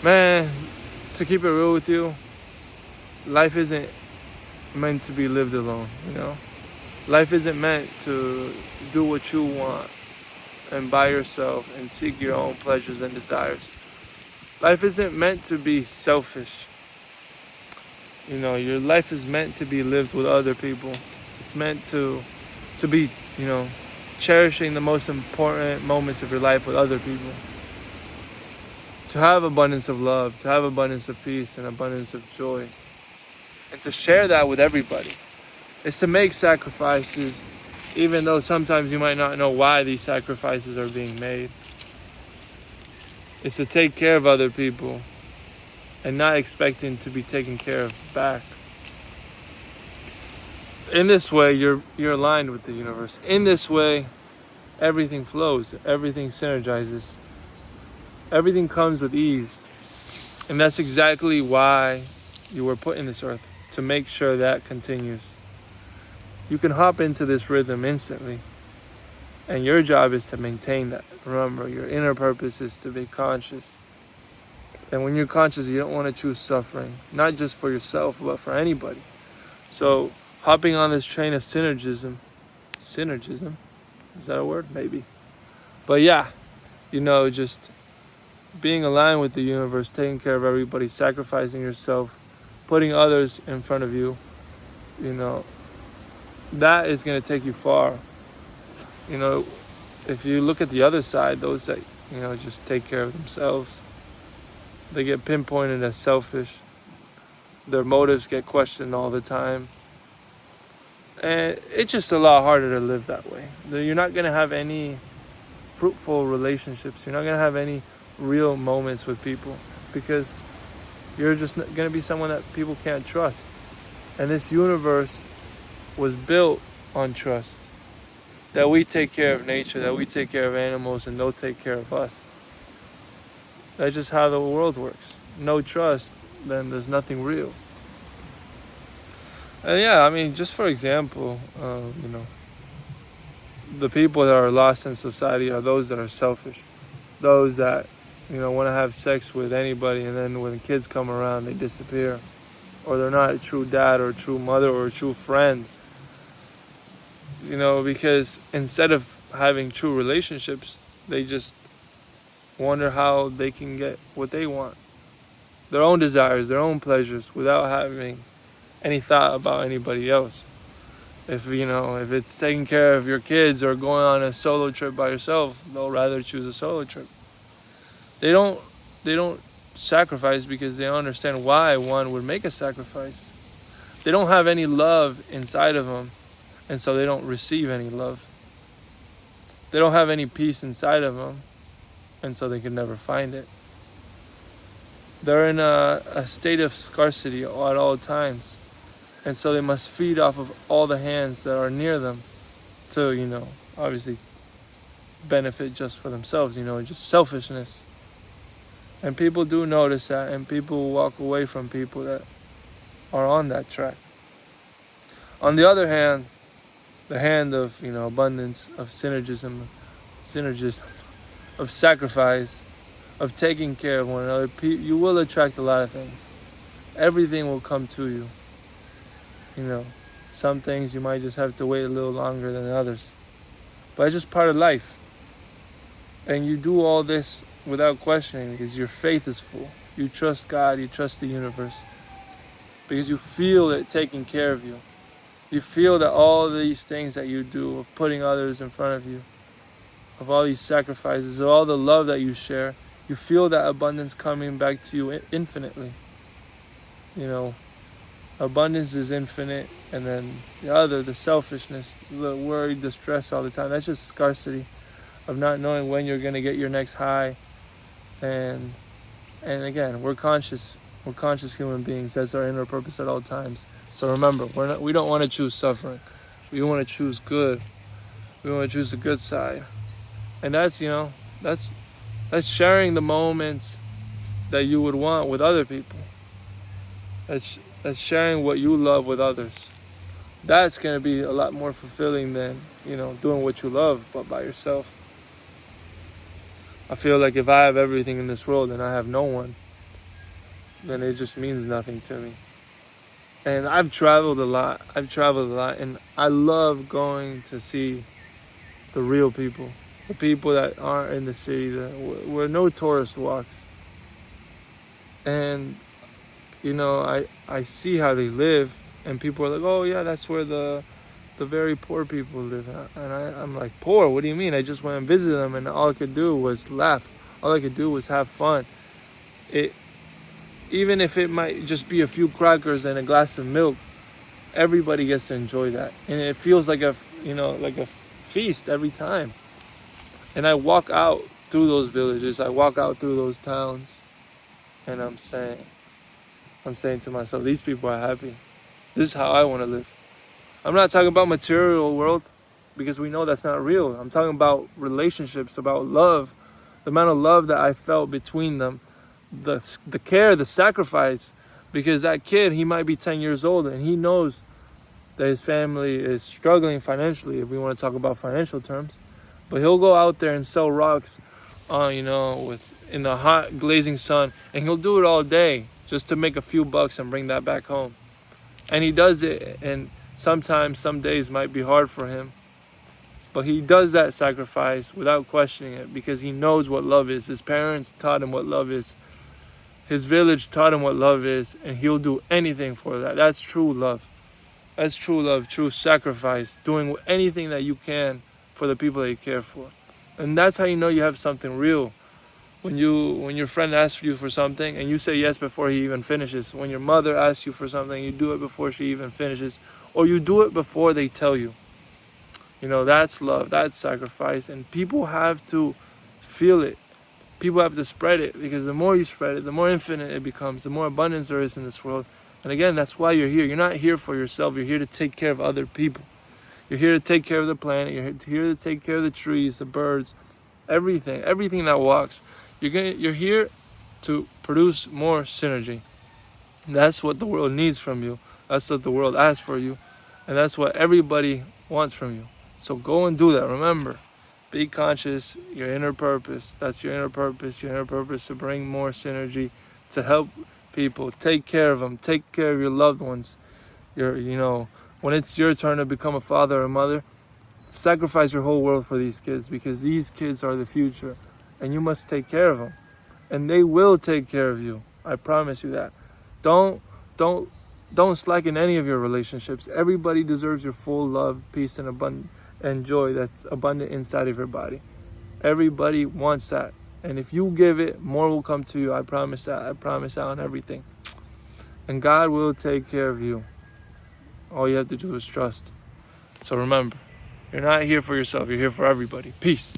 Man, to keep it real with you, life isn't meant to be lived alone, you know? Life isn't meant to do what you want and by yourself and seek your own pleasures and desires. Life isn't meant to be selfish. You know, your life is meant to be lived with other people. It's meant to be, you know, cherishing the most important moments of your life with other people. To have abundance of love, to have abundance of peace and abundance of joy. And to share that with everybody. It's to make sacrifices, even though sometimes you might not know why these sacrifices are being made. It's to take care of other people and not expecting to be taken care of back. In this way, you're aligned with the universe. In this way, everything flows, everything synergizes. Everything comes with ease. And that's exactly why you were put in this earth, to make sure that continues. You can hop into this rhythm instantly. And your job is to maintain that. Remember, your inner purpose is to be conscious. And when you're conscious, you don't want to choose suffering. Not just for yourself, but for anybody. So, hopping on this train of synergism. Synergism? Is that a word? Maybe. But yeah, you know, just being aligned with the universe, taking care of everybody, sacrificing yourself, putting others in front of you, you know, that is going to take you far. You know, if you look at the other side, those that, you know, just take care of themselves, they get pinpointed as selfish. Their motives get questioned all the time. And it's just a lot harder to live that way. You're not going to have any fruitful relationships. You're not going to have any real moments with people because you're just going to be someone that people can't trust. And this universe was built on trust. That we take care of nature, that we take care of animals, and they'll take care of us. That's just how the world works. No trust, then there's nothing real. And yeah, I mean, just for example, you know, the people that are lost in society are those that are selfish. Those that, you know, want to have sex with anybody, and then when kids come around, they disappear. Or they're not a true dad or a true mother or a true friend. You know, because instead of having true relationships, they just wonder how they can get what they want. Their own desires, their own pleasures, without having any thought about anybody else. If, you know, if it's taking care of your kids or going on a solo trip by yourself, they'll rather choose a solo trip. They don't sacrifice because they don't understand why one would make a sacrifice. They don't have any love inside of them, and so they don't receive any love. They don't have any peace inside of them, and so they can never find it. They're in a state of scarcity at all times, and so they must feed off of all the hands that are near them to, you know, obviously benefit just for themselves, you know, just selfishness. And people do notice that, and people walk away from people that are on that track. On the other hand, the hand of, you know, abundance, of synergism, of sacrifice, of taking care of one another, you will attract a lot of things. Everything will come to you. You know, some things you might just have to wait a little longer than others. But it's just part of life. And you do all this without questioning because your faith is full. You trust God, you trust the universe. Because you feel it taking care of you. You feel that all these things that you do, of putting others in front of you, of all these sacrifices, of all the love that you share, you feel that abundance coming back to you infinitely. You know, abundance is infinite, and then the selfishness, the worry, the stress all the time, that's just scarcity of not knowing when you're going to get your next high. And again, we're conscious human beings. That's our inner purpose at all times. So remember, we don't want to choose suffering. We want to choose good. We want to choose the good side. And that's, you know, that's sharing the moments that you would want with other people. That's sharing what you love with others. That's going to be a lot more fulfilling than, you know, doing what you love, but by yourself. I feel like if I have everything in this world and I have no one, then it just means nothing to me. And I've traveled a lot. And I love going to see the real people, the people that aren't in the city, where no tourist walks. And I see how they live, and people are like, oh yeah, that's where the very poor people live. And I'm like, poor? What do you mean? I just went and visited them, and all I could do was laugh. All I could do was have fun. It Even if it might just be a few crackers and a glass of milk, everybody gets to enjoy that, and it feels like like a feast every time. And I walk out through those villages, I walk out through those towns, and I'm saying to myself, these people are happy. This is how I want to live. I'm not talking about material world, because we know that's not real. I'm talking about relationships, about love, the amount of love that I felt between them, the care, the sacrifice. Because that kid, he might be 10 years old, and he knows that his family is struggling financially, if we want to talk about financial terms. But he'll go out there and sell rocks, in the hot glazing sun, and he'll do it all day just to make a few bucks and bring that back home. And he does it, and sometimes some days might be hard for him, but he does that sacrifice without questioning it, because he knows what love is. His parents taught him what love is. His village taught him what love is, and he'll do anything for that. That's true love. That's true love, true sacrifice, doing anything that you can for the people that you care for. And that's how you know you have something real. When your friend asks you for something and you say yes before he even finishes. When your mother asks you for something, you do it before she even finishes. Or you do it before they tell you. That's love, that's sacrifice. And people have to feel it. People have to spread it, because the more you spread it, the more infinite it becomes, the more abundance there is in this world. And again, that's why you're here. You're not here for yourself. You're here to take care of other people. You're here to take care of the planet. You're here to take care of the trees, the birds, everything that walks. You're here to produce more synergy. And that's what the world needs from you. That's what the world asks for you. And that's what everybody wants from you. So go and do that. Remember, be conscious, your inner purpose. That's your inner purpose. Your inner purpose to bring more synergy, to help people, take care of them, take care of your loved ones. When it's your turn to become a father or a mother, sacrifice your whole world for these kids, because these kids are the future, and you must take care of them, and they will take care of you. I promise you that. Don't slacken any of your relationships. Everybody deserves your full love, peace, and joy that's abundant inside of your body. Everybody wants that. And if you give it, more will come to you. I promise that. I promise that on everything. And God will take care of you. All you have to do is trust. So remember, you're not here for yourself. You're here for everybody. Peace.